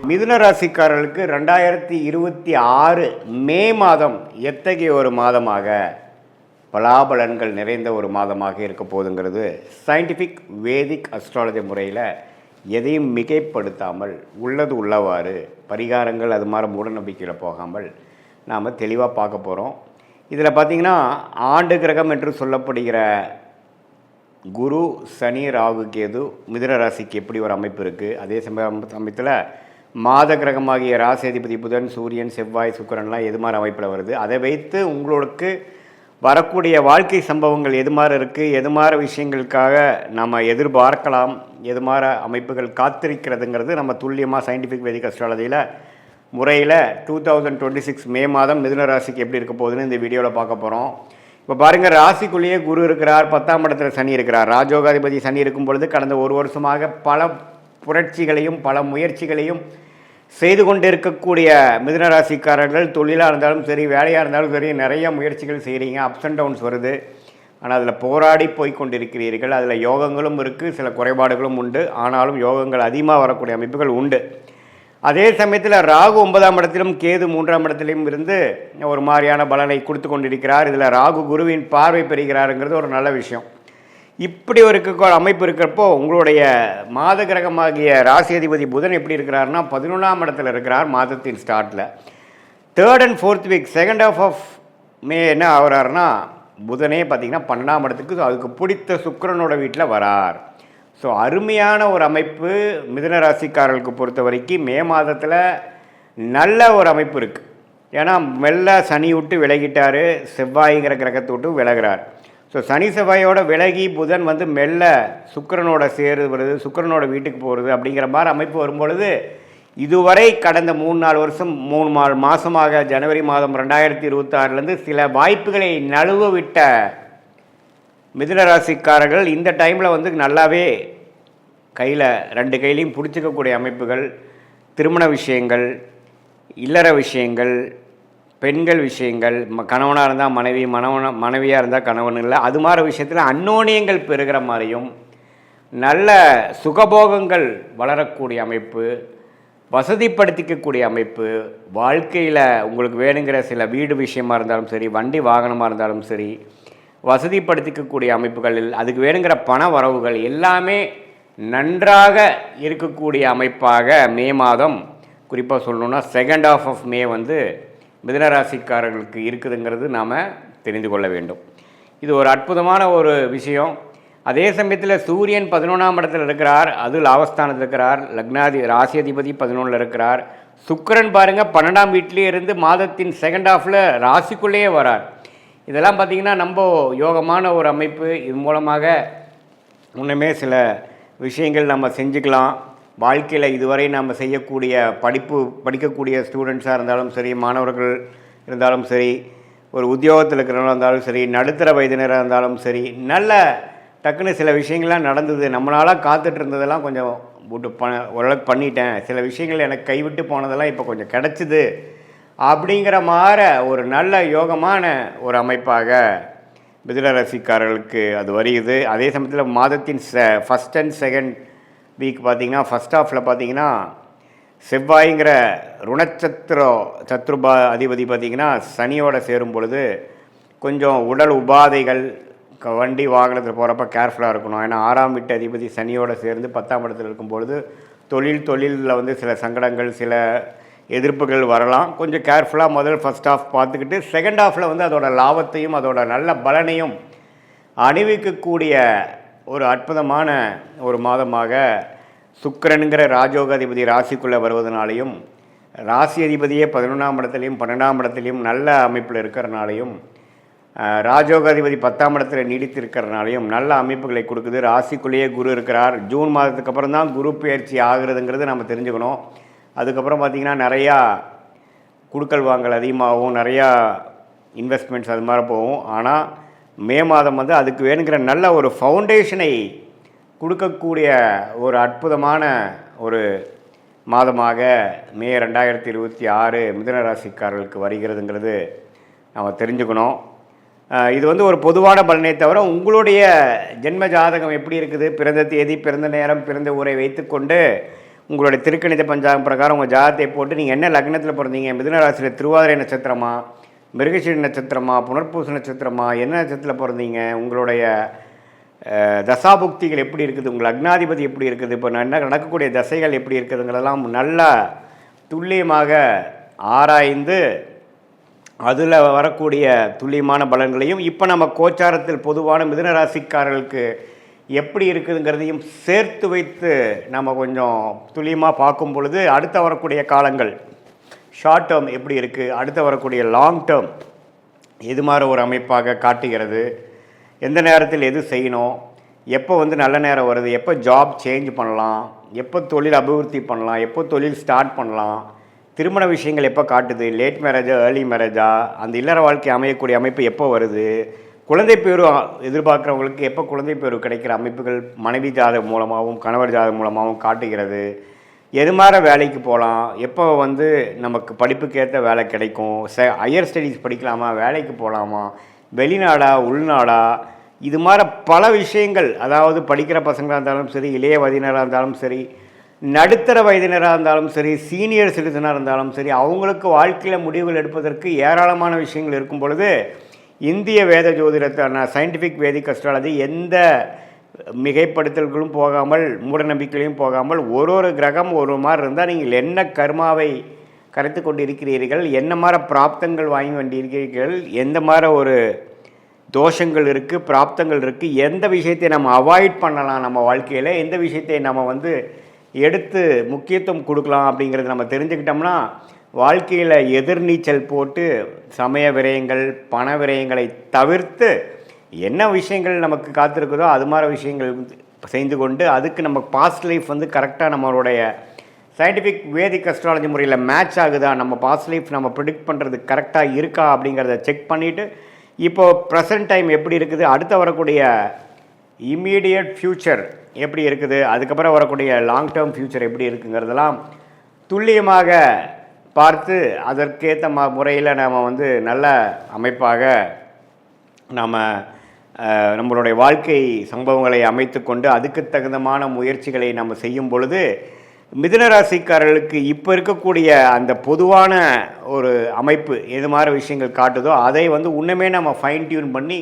மிதுன ராசிக்காரர்களுக்கு 2026 மே மாதம் எத்தகைய ஒரு மாதமாக பலாபலன்கள் நிறைந்த ஒரு மாதமாக இருக்க போகுதுங்கிறது சயின்டிஃபிக் வேதிக் அஸ்ட்ராலஜி முறையில் எதையும் மிகைப்படுத்தாமல் உள்ளது உள்ளவாறு பரிகாரங்கள் அது மாதிரி மூடநம்பிக்கையில் போகாமல் நாம் தெளிவாக பார்க்க போகிறோம். இதில் பார்த்திங்கன்னா ஆண்டு கிரகம் என்று சொல்லப்படுகிற குரு, சனி, ராகு, கேது மிதுன ராசிக்கு எப்படி ஒரு அமைப்பு இருக்குது, அதே சமயத்தில் மாத கிரகமாகிய ராசி அதிபதி புதன், சூரியன், செவ்வாய், சுக்கிரன்லாம் எது மாதிரி அமைப்பில் வருது, அதை வைத்து உங்களுக்கு வரக்கூடிய வாழ்க்கை சம்பவங்கள் எது மாதிரி இருக்குது, எது மாதிரி விஷயங்களுக்காக நம்ம எதிர்பார்க்கலாம், எது மாதிரி அமைப்புகள் காத்திருக்கிறதுங்கிறது நம்ம துல்லியமாக சயின்டிஃபிக் வேதிக் அஸ்ட்ராலஜியில் முறையில் 2026 மே மாதம் மிதுன ராசிக்கு எப்படி இருக்க போகுதுன்னு இந்த வீடியோவில் பார்க்க போகிறோம். இப்போ பாருங்கள், ராசிக்குள்ளேயே குரு இருக்கிறார், 10ஆம் இடத்துல சனி இருக்கிறார். ராஜோகாதிபதி சனி இருக்கும் பொழுது கடந்த ஒரு வருஷமாக பல புரட்சிகளையும் பல முயற்சிகளையும் செய்து கொண்டு இருக்கக்கூடிய மிதுன ராசிக்காரர்கள் தொழிலாக இருந்தாலும் சரி, வேலையாக இருந்தாலும் சரி, நிறைய முயற்சிகள் செய்கிறீங்க. அப்ஸ் அண்ட் டவுன்ஸ் வருது, ஆனால் அதில் போராடி போய் கொண்டிருக்கிறீர்கள். அதில் யோகங்களும் இருக்குது, சில குறைபாடுகளும் உண்டு. ஆனாலும் யோகங்கள் அதிகமாக வரக்கூடிய அமைப்புகள் உண்டு. அதே சமயத்தில் ராகு 9ஆம் இடத்திலும் கேது 3ஆம் இடத்திலும் இருந்து ஒரு மாதிரியான பலனை கொடுத்து கொண்டிருக்கிறார். இதில் ராகு குருவின் பார்வை பெறுகிறாருங்கிறது ஒரு நல்ல விஷயம். இப்படி ஒரு அமைப்பு இருக்கிறப்போ உங்களுடைய மாத கிரகமாகிய ராசி அதிபதி புதன் எப்படி இருக்கிறாருன்னா 11ஆம் இடத்துல இருக்கிறார். மாதத்தின் ஸ்டார்ட்டில் 3rd and 4th week, second half of May என்ன ஆகிறாருன்னா புதனே பார்த்திங்கன்னா 12ஆம் இடத்துக்கு அதுக்கு பிடித்த சுக்கிரனோட வீட்டில் வரார். ஸோ அருமையான ஒரு அமைப்பு மிதுன ராசிக்காரர்களுக்கு பொறுத்த வரைக்கும் மே மாதத்தில் நல்ல ஒரு அமைப்பு இருக்குது. ஏன்னா மெல்ல சனி விட்டு விலகிட்டார், செவ்வாய்ங்கிற கிரகத்தை விட்டு விலகிறார். ஸோ சனி செவ்வாயோட விலகி புதன் வந்து மெல்ல சுக்கிரனோட சேருவது, சுக்கிரனோட வீட்டுக்கு போகிறது அப்படிங்கிற மாதிரி அமைப்பு வரும்பொழுது இதுவரை கடந்த 3-4 வருஷம் 3 மாதமாக ஜனவரி மாதம் 2026 சில வாய்ப்புகளை நழுவ விட்ட மிதுன ராசிக்காரர்கள் இந்த டைமில் வந்து நல்லாவே கையில் 2 கையிலையும் பிடிச்சிக்கக்கூடிய அமைப்புகள், திருமண விஷயங்கள், இல்லற விஷயங்கள், பெண்கள் விஷயங்கள், கணவனாக இருந்தால் மனைவி, மனைவியாக இருந்தால் கணவன் இல்லை, அது மாதிரி விஷயத்தில் அந்யோன்யங்கள் பெறுகிற மாதிரியும் நல்ல சுகபோகங்கள் வளரக்கூடிய அமைப்பு, வசதிப்படுத்திக்கக்கூடிய அமைப்பு, வாழ்க்கையில் உங்களுக்கு வேணுங்கிற சில வீடு விஷயமாக இருந்தாலும் சரி, வண்டி வாகனமாக இருந்தாலும் சரி, வசதிப்படுத்திக்கக்கூடிய அமைப்புகளில் அதுக்கு வேணுங்கிற பண வரவுகள் எல்லாமே நன்றாக இருக்கக்கூடிய அமைப்பாக மே மாதம், குறிப்பாக சொல்லணுன்னா செகண்ட் ஹாஃப் ஆஃப் மே வந்து மிதுன ராசிக்காரர்களுக்கு இருக்குதுங்கிறது நாம் தெரிந்து கொள்ள வேண்டும். இது ஒரு அற்புதமான ஒரு விஷயம். அதே சமயத்தில் சூரியன் 11ஆம் இடத்தில் இருக்கிறார், அது லாபஸ்தானத்தில் இருக்கிறார். ராசி அதிபதி 11ல் இருக்கிறார். சுக்கிரன் பாருங்கள் 12ஆம் வீட்டிலே இருந்து மாதத்தின் செகண்ட் ஹாஃபில் ராசிக்குள்ளேயே வரார். இதெல்லாம் பார்த்திங்கன்னா நம்ம யோகமான ஒரு அமைப்பு. இது மூலமாக இன்னுமே சில விஷயங்கள் நம்ம செஞ்சுக்கலாம். வாழ்க்கையில் இதுவரை நம்ம செய்யக்கூடிய படிக்கக்கூடிய ஸ்டூடெண்ட்ஸாக இருந்தாலும் சரி, மாணவர்கள் இருந்தாலும் சரி, ஒரு உத்தியோகத்தில் இருக்கிறவங்க இருந்தாலும் சரி, நடுத்தர வயதினராக இருந்தாலும் சரி, நல்ல டக்குன்னு சில விஷயங்கள்லாம் நடந்தது. நம்மளால் காத்துட்டு இருந்ததெல்லாம் கொஞ்சம் ஓரளவுக்கு பண்ணிட்டேன், சில விஷயங்கள் எனக்கு கைவிட்டு போனதெல்லாம் இப்போ கொஞ்சம் கிடச்சிது அப்படிங்கிற மாதிரி ஒரு நல்ல யோகமான ஒரு அமைப்பாக மிதுன ராசிக்காரர்களுக்கு அது வருகிறது. அதே சமயத்தில் மாதத்தின் ஃபஸ்ட் அண்ட் செகண்ட் வீக் பார்த்திங்கன்னா ஃபஸ்ட் ஹாஃபில் பார்த்திங்கன்னா செவ்வாய்ங்கிற சத்ருபா அதிபதி பார்த்திங்கன்னா சனியோடு சேரும் பொழுது கொஞ்சம் உடல் உபாதைகள், வண்டி வாகனத்தில் போகிறப்ப கேர்ஃபுல்லாக இருக்கணும். ஏன்னா 6ஆம் வீட்டு அதிபதி சனியோடு சேர்ந்து 10ஆம் இடத்துல இருக்கும்பொழுது தொழிலில் வந்து சில சங்கடங்கள், சில எதிர்ப்புகள் வரலாம். கொஞ்சம் கேர்ஃபுல்லாக முதல் ஃபஸ்ட் ஹாஃப் பார்த்துக்கிட்டு செகண்ட் ஹாஃபில் வந்து அதோட லாபத்தையும் அதோட நல்ல பலனையும் அணிவிக்கக்கூடிய ஒரு அற்புதமான ஒரு மாதமாக சுக்கிரனுங்கிற ராஜோகாதிபதி ராசிக்குள்ளே வருவதனாலையும், ராசி அதிபதியே 11ஆம் இடத்துலையும் 12ஆம் இடத்துலையும் நல்ல அமைப்பில் இருக்கிறனாலையும், ராஜோகாதிபதி 10ஆம் இடத்துல நீடித்திருக்கிறனாலையும் நல்ல அமைப்புகளை கொடுக்குது. ராசிக்குள்ளேயே குரு இருக்கிறார். ஜூன் மாதத்துக்கு அப்புறம் தான் குரு பயிற்சி ஆகுறதுங்கிறது நம்ம தெரிஞ்சுக்கணும். அதுக்கப்புறம் பார்த்திங்கன்னா நிறையா குடுக்கல் வாங்கல் அதிகமாகவும், நிறையா இன்வெஸ்ட்மெண்ட்ஸ் அது மாதிரி போகும். ஆனால் மே மாதம் வந்து அதுக்கு வேணுங்கிற நல்ல ஒரு ஃபவுண்டேஷனை கொடுக்கக்கூடிய ஒரு அற்புதமான ஒரு மாதமாக மே 2026 மிதுன ராசிக்காரர்களுக்கு வருகிறதுங்கிறது நம்ம தெரிஞ்சுக்கணும். இது வந்து ஒரு பொதுவான பலனை தவிர உங்களுடைய ஜென்ம ஜாதகம் எப்படி இருக்குது, பிறந்த தேதி, பிறந்த நேரம், பிறந்த ஊரை வைத்துக்கொண்டு உங்களுடைய திருக்கணித பஞ்சாங்கம் பிரகாரம் உங்கள் ஜாதகத்தை போட்டு நீங்கள் என்ன லக்னத்தில் பிறந்தீங்க, மிதுன ராசியில் திருவாதிரை நட்சத்திரமா, மிருகசீரி நட்சத்திரமா, புனர்பூச நட்சத்திரமா, என்ன நட்சத்திரத்தில் பிறந்தீங்க, உங்களுடைய தசாபுக்திகள் எப்படி இருக்குது, உங்கள் லக்னாதிபதி எப்படி இருக்குது, இப்போ நடக்கக்கூடிய தசைகள் எப்படி இருக்குதுங்கிறதெல்லாம் நல்லா துல்லியமாக ஆராய்ந்து அதில் வரக்கூடிய துல்லியமான பலன்களையும் இப்போ நம்ம கோச்சாரத்தில் பொதுவான மிதுன ராசிக்காரர்களுக்கு எப்படி இருக்குதுங்கிறதையும் சேர்த்து வைத்து நம்ம கொஞ்சம் துல்லியமாக பார்க்கும் பொழுது அடுத்த வரக்கூடிய காலங்கள் ஷார்ட் டேர்ம் எப்படி இருக்குது, அடுத்த வரக்கூடிய லாங் டேர்ம் எது மாதிரி ஒரு அமைப்பாக காட்டுகிறது, எந்த நேரத்தில் எது செய்யணும், எப்போ வந்து நல்ல நேரம் வருது, எப்போ ஜாப் சேஞ்ச் பண்ணலாம், எப்போ தொழில் அபிவிருத்தி பண்ணலாம், எப்போ தொழில் ஸ்டார்ட் பண்ணலாம், திருமண விஷயங்கள் எப்போ காட்டுது, லேட் மேரேஜா ஏர்லி மேரேஜா, அந்த இல்லற வாழ்க்கை அமையக்கூடிய அமைப்பு எப்போ வருது, குழந்தை பேரு எதிர்பார்க்குறவங்களுக்கு எப்போ குழந்தை பேரு கிடைக்கிற அமைப்புகள் மனைவி ஜாதகம் மூலமாகவும் கணவர் ஜாதகம் மூலமாகவும் காட்டுகிறது, எது மாதிரி வேலைக்கு போகலாம், எப்போ வந்து நமக்கு படிப்புக்கேற்ற வேலை கிடைக்கும், ஹையர் ஸ்டடீஸ் படிக்கலாமா, வேலைக்கு போகலாமா, வெளிநாடா உள்நாடா, இது மாதிரி பல விஷயங்கள். அதாவது படிக்கிற பசங்களாக இருந்தாலும் சரி, இளைய வயதினராக இருந்தாலும் சரி, நடுத்தர வயதினராக இருந்தாலும் சரி, சீனியர் சிட்டிசனாக இருந்தாலும் சரி, அவங்களுக்கு வாழ்க்கையில் முடிவுகள் எடுப்பதற்கு ஏராளமான விஷயங்கள் இருக்கும் பொழுது இந்திய வேத ஜோதிடத்தான சயின்டிஃபிக் வேதிக் அஸ்ட்ராலஜி எந்த மிகைப்படுத்தல்களும் போகாமல் மூடநம்பிக்கைகளையும் போகாமல் ஒரு கிரகம் ஒரு மாதிரி இருந்தால் நீங்கள் என்ன கர்மாவை கரைத்து கொண்டு இருக்கிறீர்கள், என்ன மாதிரி பிராப்தங்கள் வாங்கி கொண்டிருக்கிறீர்கள், எந்த மாதிரி ஒரு தோஷங்கள் இருக்குது, பிராப்தங்கள் இருக்குது, எந்த விஷயத்தை நம்ம அவாய்ட் பண்ணலாம் நம்ம வாழ்க்கையில், எந்த விஷயத்தை நம்ம வந்து எடுத்து முக்கியத்துவம் கொடுக்கலாம் அப்படிங்கிறது நம்ம தெரிஞ்சுக்கிட்டோம்னா வாழ்க்கையில் எதிர்நீச்சல் போட்டு சமய விரயங்கள் பண விரயங்களை தவிர்த்து என்ன விஷயங்கள் நமக்கு காத்திருக்குதோ அது மாதிரி விஷயங்கள் செய்து கொண்டு அதுக்கு நம்ம பாஸ்ட் லைஃப் வந்து கரெக்டாக நம்மளுடைய சயின்டிஃபிக் வேதிக் அஸ்ட்ராலஜி முறையில் மேட்ச் ஆகுதா, நம்ம பாஸ்ட் லைஃப் நம்ம ப்ரிடிக்ட் பண்ணுறது கரெக்டாக இருக்கா அப்படிங்கிறத செக் பண்ணிவிட்டு இப்போது ப்ரெசன்ட் டைம் எப்படி இருக்குது, அடுத்த வரக்கூடிய இம்மீடியட் ஃப்யூச்சர் எப்படி இருக்குது, அதுக்கப்புறம் வரக்கூடிய லாங் டேர்ம் ஃப்யூச்சர் எப்படி இருக்குங்கிறதெல்லாம் துல்லியமாக பார்த்து அதற்கேற்ற முறையில் நாம் வந்து நல்ல அமைப்பாக நாம் நம்மளுடைய வாழ்க்கை சம்பவங்களை அமைத்து கொண்டு அதுக்கு தகுந்தமான முயற்சிகளை நம்ம செய்யும் பொழுது மிதுன ராசிக்காரர்களுக்கு இப்போ இருக்கக்கூடிய அந்த பொதுவான ஒரு அமைப்பு எது மாதிரி விஷயங்கள் காட்டுதோ அதை வந்து இன்னுமே நம்ம ஃபைன் டியூன் பண்ணி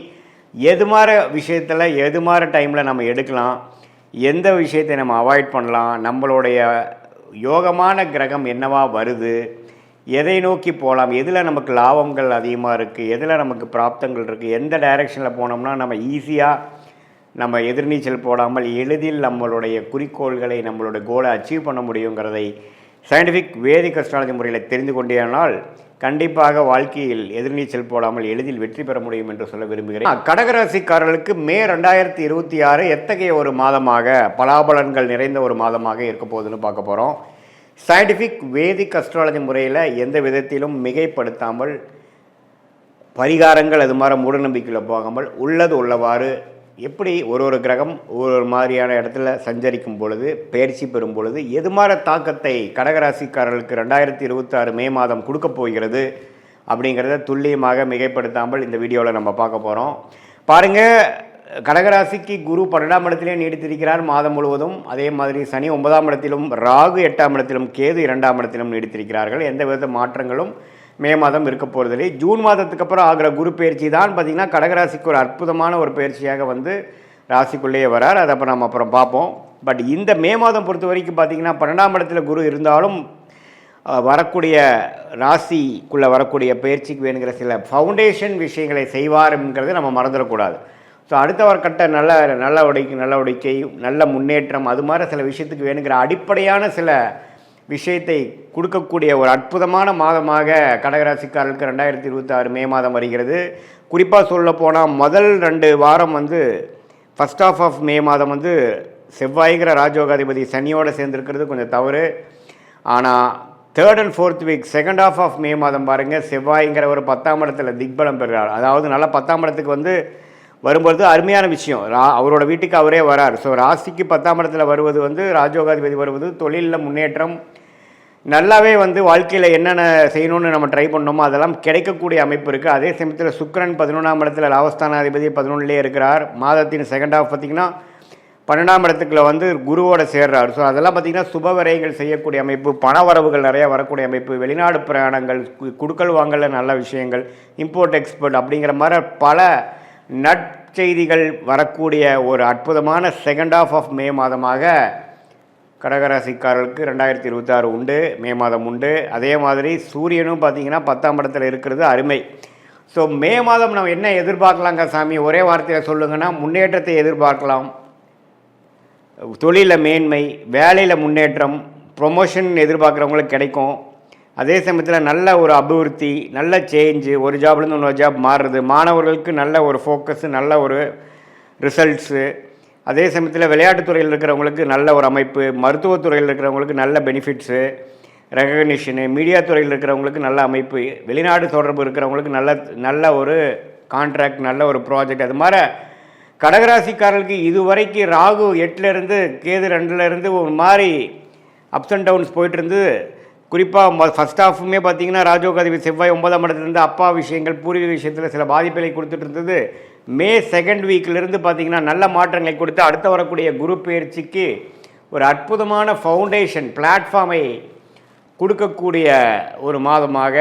எது மாதிரி விஷயத்தில் எது மாதிரி டைமில் நம்ம எடுக்கலாம், எந்த விஷயத்தை நம்ம அவாய்ட் பண்ணலாம், நம்மளுடைய யோகமான கிரகம் என்னவா வருது, எதை நோக்கி போகலாம், எதில் நமக்கு லாபங்கள் அதிகமாக இருக்குது, எதில் நமக்கு பிராப்தங்கள் இருக்குது, எந்த டைரெக்ஷனில் போனோம்னா நம்ம ஈஸியாக நம்ம எதிர்நீச்சல் போடாமல் எளிதில் நம்மளுடைய குறிக்கோள்களை நம்மளுடைய கோலை அச்சீவ் பண்ண முடியுங்கிறதை சயின்டிஃபிக் வேதிக் அஸ்ட்ராலஜி முறையில் தெரிந்து கொண்டேனால் கண்டிப்பாக வாழ்க்கையில் எதிர்நீச்சல் போடாமல் எளிதில் வெற்றி பெற முடியும் என்று சொல்ல விரும்புகிறேன். கடகராசிக்காரர்களுக்கு மே 2026 எத்தகைய ஒரு மாதமாக பலாபலன்கள் நிறைந்த ஒரு மாதமாக இருக்க போகுதுன்னு பார்க்க போகிறோம். சயின்டிஃபிக் வேதிக் அஸ்ட்ராலஜி முறையில் எந்த விதத்திலும் மிகைப்படுத்தாமல் பரிகாரங்கள் அது மாதிரி மூடநம்பிக்கையில் போகாமல் உள்ளது உள்ளவாறு எப்படி ஒரு கிரகம் ஒரு மாதிரியான இடத்துல சஞ்சரிக்கும் பொழுது பயிற்சி பெறும் பொழுது எது மாதிரி தாக்கத்தை கடகராசிக்காரர்களுக்கு 2026 மே மாதம் கொடுக்க போகிறது அப்படிங்கிறத துல்லியமாக மிகைப்படுத்தாமல் இந்த வீடியோவில் நம்ம பார்க்க போகிறோம். பாருங்கள், கடகராசிக்கு குரு 12ஆம் இடத்திலே நீடித்திருக்கிறார் மாதம் முழுவதும். அதே மாதிரி சனி 9ஆம் இடத்திலும், ராகு 8ஆம் இடத்திலும், கேது 2ஆம் இடத்திலும் நீடித்திருக்கிறார்கள். எந்த வித மாற்றங்களும் மே மாதம் இருக்க போகிறதில்லை. ஜூன் மாதத்துக்கு அப்புறம் ஆகிற குரு பயிற்சி தான் பார்த்திங்கன்னா கடகராசிக்கு ஒரு அற்புதமான ஒரு பயிற்சியாக வந்து ராசிக்குள்ளேயே வரார். அதை அப்புறம் பார்ப்போம். பட் இந்த மே மாதம் பொறுத்த வரைக்கும் பார்த்திங்கன்னா 12ஆம் இடத்துல குரு இருந்தாலும் வரக்கூடிய ராசிக்குள்ளே வரக்கூடிய பயிற்சிக்கு வேணுங்கிற சில ஃபவுண்டேஷன் விஷயங்களை செய்வாருங்கிறது நம்ம மறந்துடக்கூடாது. ஸோ அடுத்த ஒரு கட்ட நடவடிக்கை நல்ல முன்னேற்றம் அது மாதிரி சில விஷயத்துக்கு வேணுங்கிற அடிப்படையான சில விஷயத்தை கொடுக்கக்கூடிய ஒரு அற்புதமான மாதமாக கடகராசிக்காரர்களுக்கு 2026 மே மாதம் வருகிறது. குறிப்பாக சொல்ல போனால் முதல் 2 வாரம் வந்து ஃபஸ்ட் ஆஃப் ஆஃப் மே மாதம் வந்து செவ்வாய்ங்கிற ராஜயோகாதிபதி சனியோடு சேர்ந்துருக்கிறது கொஞ்சம் தவறு. ஆனால் 3rd and 4th week second half of May மாதம் பாருங்கள், செவ்வாய்ங்கிற ஒரு 10ஆம் இடத்துல திக்பலம் பெறுகிறார். அதாவது நல்லா 10ஆம் இடத்துக்கு வந்து வரும்பொழுது அருமையான விஷயம். அவரோட வீட்டுக்கு அவரே வரார். ஸோ ராசிக்கு 10ஆம் இடத்துல வருவது வந்து ராஜயோகாதிபதி வருவது தொழிலில் முன்னேற்றம், நல்லாவே வந்து வாழ்க்கையில் என்னென்ன செய்யணும்னு நம்ம ட்ரை பண்ணோமோ அதெல்லாம் கிடைக்கக்கூடிய அமைப்பு இருக்குது. அதே சமயத்தில் சுக்கிரன் 11ஆம் இடத்துல லாபஸ்தானாதிபதி 11லேயே இருக்கிறார். மாதத்தின் செகண்ட் ஹாஃப் பார்த்திங்கன்னா 12ஆம் இடத்துக்குள்ள வந்து குருவோட சேர்றார். ஸோ அதெல்லாம் பார்த்திங்கன்னா சுப விரயங்கள் செய்யக்கூடிய அமைப்பு, பண வரவுகள் நிறையா வரக்கூடிய அமைப்பு, வெளிநாடு பிரயாணங்கள், குடுக்கல் வாங்கல நல்ல விஷயங்கள், இம்போர்ட் எக்ஸ்போர்ட் அப்படிங்கிற மாதிரி பல நற்செய்திகள் வரக்கூடிய ஒரு அற்புதமான செகண்ட் ஹாஃப் ஆஃப் மே மாதமாக கடகராசிக்காரர்களுக்கு 2026 உண்டு. மே மாதம் உண்டு. அதே மாதிரி சூரியனும் பார்த்திங்கன்னா 10ஆம் இடத்துல இருக்கிறது அருமை. ஸோ மே மாதம் நம்ம என்ன எதிர்பார்க்கலாங்க சாமி, ஒரே வார்த்தையில் சொல்லுங்கன்னா முன்னேற்றத்தை எதிர்பார்க்கலாம். தொழிலில் மேன்மை, வேலையில் முன்னேற்றம், ப்ரொமோஷன் எதிர்பார்க்குறவங்களுக்கு கிடைக்கும். அதே சமயத்தில் நல்ல ஒரு அபிவிருத்தி, நல்ல சேஞ்சு, ஒரு ஜாப்லேருந்து இன்னொரு ஜாப் மாறுறது, மாணவர்களுக்கு நல்ல ஒரு ஃபோக்கஸு, நல்ல ஒரு ரிசல்ட்ஸு. அதே சமயத்தில் விளையாட்டுத்துறையில் இருக்கிறவங்களுக்கு நல்ல ஒரு அமைப்பு, மருத்துவத்துறையில் இருக்கிறவங்களுக்கு நல்ல பெனிஃபிட்ஸு, ரெகக்னிஷனு, மீடியா துறையில் இருக்கிறவங்களுக்கு நல்ல அமைப்பு, வெளிநாடு தொடர்பு இருக்கிறவங்களுக்கு நல்ல ஒரு கான்ட்ராக்ட், நல்ல ஒரு ப்ராஜெக்ட். அது மாதிரி கடகராசிக்காரர்களுக்கு இதுவரைக்கும் ராகு 8லேருந்து கேது 2லேருந்து ஒரு மாதிரி அப்ஸ் அண்ட் டவுன்ஸ் போயிட்டுருந்து. குறிப்பாக ஃபஸ்ட் ஹாஃபுமே பார்த்திங்கன்னா ராஜோகாதிபதி செவ்வாய் 9ஆம் இடத்துலேருந்து அப்பா விஷயங்கள், பூர்வீக விஷயத்தில் சில பாதிப்புகளை கொடுத்துட்டு இருந்தது. மே செகண்ட் வீக்கிலிருந்து பார்த்திங்கன்னா நல்ல மாற்றங்களை கொடுத்து அடுத்த வரக்கூடிய குரு பயிற்சிக்கு ஒரு அற்புதமான ஃபவுண்டேஷன் பிளாட்ஃபார்மை கொடுக்கக்கூடிய ஒரு மாதமாக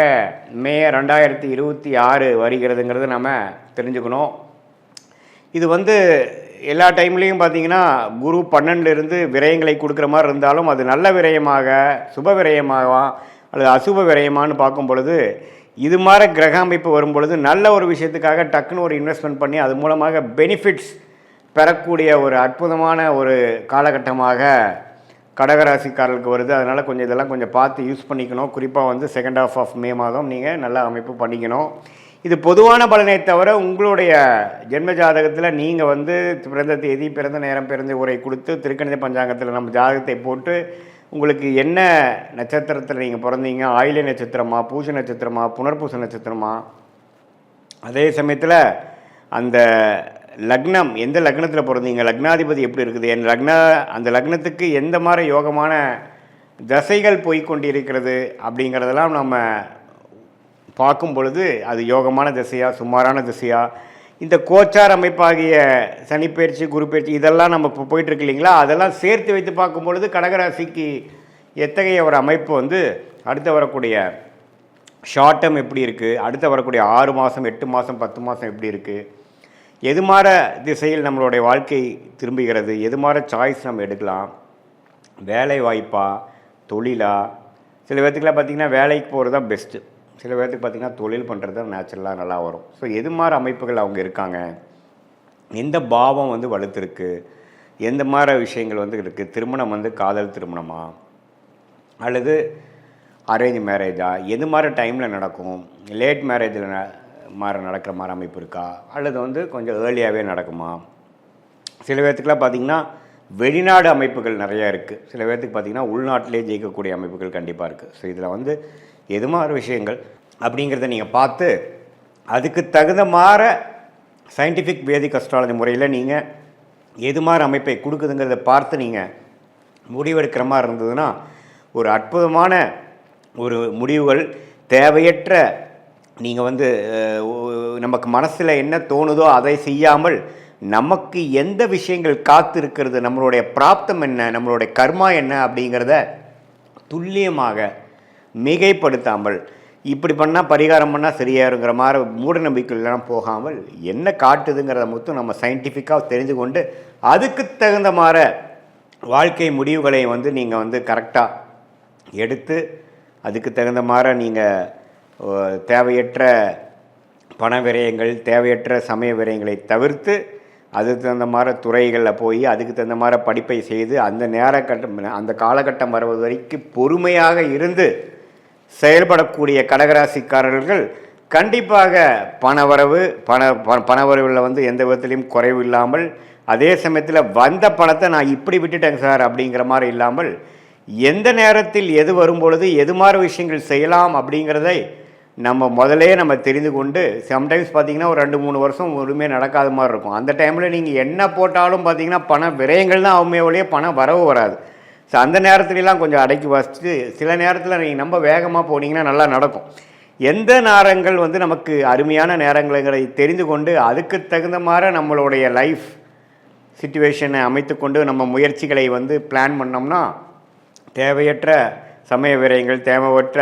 மே 2026 வருகிறதுங்கிறது நம்ம தெரிஞ்சுக்கணும். இது வந்து எல்லா டைம்லேயும் பார்த்திங்கன்னா குரு 12லேருந்து விரயங்களை கொடுக்குற மாதிரி இருந்தாலும் அது நல்ல விரயமாக, சுப விரயமாகவா அல்லது அசுப விரயமானு பார்க்கும் பொழுது இது மாதிரி கிரக அமைப்பு வரும் பொழுது நல்ல ஒரு விஷயத்துக்காக டக்குன்னு ஒரு இன்வெஸ்ட்மெண்ட் பண்ணி அது மூலமாக பெனிஃபிட்ஸ் பெறக்கூடிய ஒரு அற்புதமான ஒரு காலகட்டமாக கடகராசிக்காரர்களுக்கு வருது. அதனால் கொஞ்சம் இதெல்லாம் கொஞ்சம் பார்த்து யூஸ் பண்ணிக்கணும். குறிப்பாக வந்து செகண்ட் ஹாஃப் ஆஃப் மே மாதம் நீங்கள் நல்ல அமைப்பு பண்ணிக்கணும். இது பொதுவான பலனை தவிர உங்களுடைய ஜென்ம ஜாதகத்தில் நீங்கள் வந்து பிறந்த தேதி, பிறந்த நேரம், பிறந்த உரை கொடுத்து திருக்கணித பஞ்சாங்கத்தில் நம்ம ஜாதகத்தை போட்டு உங்களுக்கு என்ன நட்சத்திரத்தில் நீங்கள் பிறந்தீங்க, ஆயில்ய நட்சத்திரமா, பூச நட்சத்திரமா, புனர்பூச நட்சத்திரமா, அதே சமயத்தில் அந்த லக்னம் எந்த லக்னத்தில் பிறந்தீங்க, லக்னாதிபதி எப்படி இருக்குது, அந்த லக்னத்துக்கு எந்த மாதிரி யோகமான தசைகள் போய்கொண்டிருக்கிறது அப்படிங்கிறதெல்லாம் நம்ம பார்க்கும் பொழுது அது யோகமான திசையா, சுமாரான திசையா, இந்த கோச்சார் அமைப்பாகிய சனிப்பயிற்சி, குரு பயிற்சி இதெல்லாம் நம்ம இப்போ போயிட்டுருக்கு இல்லைங்களா, அதெல்லாம் சேர்த்து வைத்து பார்க்கும் பொழுது கடகராசிக்கு எத்தகைய ஒரு அமைப்பு வந்து அடுத்து வரக்கூடிய ஷார்ட் டேர்ம் எப்படி இருக்குது, அடுத்து வரக்கூடிய 6 மாதம், 8 மாதம், 10 மாதம் எப்படி இருக்குது, எது மாதிரி திசையில் நம்மளுடைய வாழ்க்கை திரும்புகிறது, எது மாதிரி சாய்ஸ் நம்ம எடுக்கலாம், வேலை வாய்ப்பா, தொழிலா, சில பேர்த்துக்குலாம் பார்த்திங்கன்னா வேலைக்கு போகிறது தான் பெஸ்ட்டு, சில பேர்த்துக்கு பார்த்திங்கன்னா தொழில் பண்ணுறது தான் நேச்சுரலாக நல்லா வரும். ஸோ எது மாதிரி அமைப்புகள் அவங்க இருக்காங்க, எந்த பாவம் வந்து வலுத்திருக்கு, எந்த மாதிரி விஷயங்கள் வந்து இருக்குது, திருமணம் வந்து காதல் திருமணமா அல்லது அரேஞ்ச் மேரேஜா, எது மாதிரி டைமில் நடக்கும், லேட் மேரேஜில் மாதிரி நடக்கிற மாதிரி அமைப்பு இருக்கா அல்லது வந்து கொஞ்சம் ஏர்லியாகவே நடக்குமா. சில பேர்த்துக்குலாம் பார்த்திங்கன்னா வெளிநாடு அமைப்புகள் நிறையா இருக்குது, சில பேர்த்துக்கு பார்த்திங்கன்னா உள்நாட்டிலே ஜெயிக்கக்கூடிய அமைப்புகள் கண்டிப்பாக இருக்குது. ஸோ இதில் வந்து எது மாதிரி விஷயங்கள் அப்படிங்கிறத நீங்கள் பார்த்து அதுக்கு தகுந்த மாதிரி சயின்டிஃபிக் வேதிக் அஸ்ட்ராலஜி முறையில் நீங்கள் எது மாதிரி அமைப்பை கொடுக்குதுங்கிறத பார்த்து நீங்கள் முடிவெடுக்கிற மாதிரி இருந்ததுன்னா ஒரு அற்புதமான ஒரு முடிவுகள், தேவையற்ற நீங்கள் வந்து நமக்கு மனசில் என்ன தோணுதோ அதை செய்யாமல் நமக்கு எந்த விஷயங்கள் காத்து இருக்கிறது, நம்மளுடைய பிராப்தம் என்ன, நம்மளுடைய கர்மா என்ன அப்படிங்கிறத துல்லியமாக மிகைப்படுத்தாமல் இப்படி பண்ணால் பரிகாரம் பண்ணால் சரியாயிருங்கிற மாதிரி மூட நம்பிக்கைலாம் போகாமல் என்ன காட்டுதுங்கிறத மட்டும் நம்ம சயின்டிஃபிக்காக தெரிந்து கொண்டு அதுக்கு தகுந்த மாதிரி வாழ்க்கை முடிவுகளை வந்து நீங்கள் வந்து கரெக்டாக எடுத்து அதுக்கு தகுந்த மாதிரி நீங்கள் தேவையற்ற பண விரயங்கள், தேவையற்ற சமய விரயங்களை தவிர்த்து அதுக்கு தகுந்த மாதிரி துறைகளில் போய் அதுக்கு தகுந்த மாதிரி படிப்பை செய்து அந்த காலகட்டம் வருவது வரைக்கும் பொறுமையாக இருந்து செயல்படக்கூடிய கடகராசிக்காரர்கள் கண்டிப்பாக பணவரவில் வந்து எந்த விதத்திலையும் குறைவு இல்லாமல், அதே சமயத்தில் வந்த பணத்தை நான் இப்படி விட்டுட்டேங்க சார் அப்படிங்கிற மாதிரி இல்லாமல் எந்த நேரத்தில் எது வரும்பொழுது எது மாதிரி விஷயங்கள் செய்யலாம் அப்படிங்கிறதை நம்ம தெரிந்து கொண்டு, சம்டைம்ஸ் பார்த்திங்கன்னா ஒரு 2-3 வருஷம் ஒருமே நடக்காத மாதிரி இருக்கும். அந்த டைமில் நீங்கள் என்ன போட்டாலும் பார்த்திங்கன்னா பண விரயங்கள் தான் ஆகுமே ஒழிய பணம் வரவு வராது. ஸோ அந்த நேரத்துலலாம் கொஞ்சம் அடக்கி வாசித்து சில நேரத்தில் நீங்கள் ரொம்ப வேகமாக போனீங்கன்னா நல்லா நடக்கும். எந்த நேரங்கள் வந்து நமக்கு அருமையான நேரங்களை தெரிந்து கொண்டு அதுக்கு தகுந்த மாதிரி நம்மளுடைய லைஃப் சிச்சுவேஷனை அமைத்து கொண்டு நம்ம முயற்சிகளை வந்து பிளான் பண்ணோம்னா தேவையற்ற சமய விரயங்கள், தேவையற்ற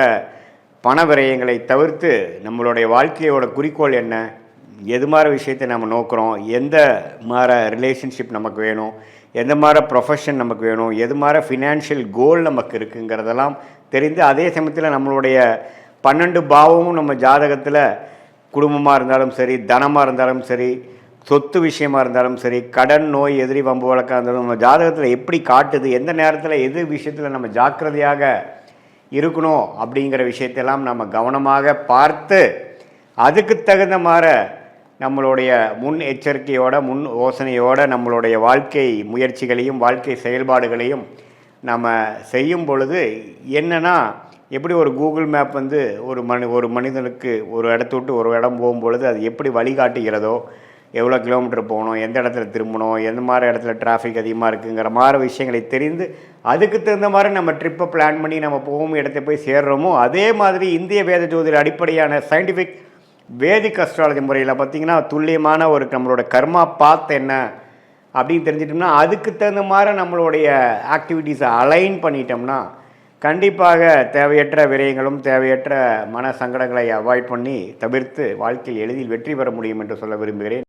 பண விரயங்களை தவிர்த்து நம்மளுடைய வாழ்க்கையோட குறிக்கோள் என்ன, எது மாதிரி விஷயத்தை நம்ம நோக்கிறோம், எந்த மாதிரி ரிலேஷன்ஷிப் நமக்கு வேணும், எந்த மாதிரி ப்ரொஃபஷன் நமக்கு வேணும், எது மாதிரி ஃபினான்ஷியல் கோல் நமக்கு இருக்குங்கிறதெல்லாம் தெரிந்து அதே சமயத்தில் நம்மளுடைய 12 பாவமும் நம்ம ஜாதகத்தில் குடும்பமாக இருந்தாலும் சரி, தனமாக இருந்தாலும் சரி, சொத்து விஷயமாக இருந்தாலும் சரி, கடன், நோய், எதிரி, வம்பு வழக்காக இருந்தாலும் நம்ம ஜாதகத்தில் எப்படி காட்டுது, எந்த நேரத்தில் எது விஷயத்தில் நம்ம ஜாக்கிரதையாக இருக்கணும் அப்படிங்கிற விஷயத்தெல்லாம் நம்ம கவனமாக பார்த்து அதுக்கு தகுந்த மாதிரி நம்மளுடைய முன் எச்சரிக்கையோட முன் யோசனையோடு நம்மளுடைய வாழ்க்கை முயற்சிகளையும் வாழ்க்கை செயல்பாடுகளையும் நம்ம செய்யும் பொழுது என்னென்னா, எப்படி ஒரு கூகுள் மேப் வந்து ஒரு மனிதனுக்கு ஒரு இடத்த விட்டு ஒரு இடம் போகும்பொழுது அது எப்படி வழிகாட்டுகிறதோ, எவ்வளோ கிலோமீட்டர் போகணும், எந்த இடத்துல திரும்பணும், எந்த மாதிரி இடத்துல டிராஃபிக் அதிகமாக இருக்குங்கிற மாதிரி விஷயங்களை தெரிந்து அதுக்கு தகுந்த மாதிரி நம்ம ட்ரிப்பை பிளான் பண்ணி நம்ம போகும் இடத்த போய் சேர்றோமோ, அதே மாதிரி இந்திய வேத ஜோதிட அடிப்படையான சயின்டிஃபிக் வேதிக் அஸ்ட்ராலஜி முறையில் பார்த்திங்கன்னா துல்லியமான ஒரு நம்மளோட கர்மா பாத் என்ன அப்படின்னு தெரிஞ்சிட்டோம்னா அதுக்கு தகுந்த மாதிரி நம்மளுடைய ஆக்டிவிட்டீஸை அலைன் பண்ணிட்டோம்னா கண்டிப்பாக தேவையற்ற விரயங்களும் தேவையற்ற மன சங்கடங்களை அவாய்ட் பண்ணி தவிர்த்து வாழ்க்கையில் எளிதில் வெற்றி பெற முடியும் என்று சொல்ல விரும்புகிறேன்.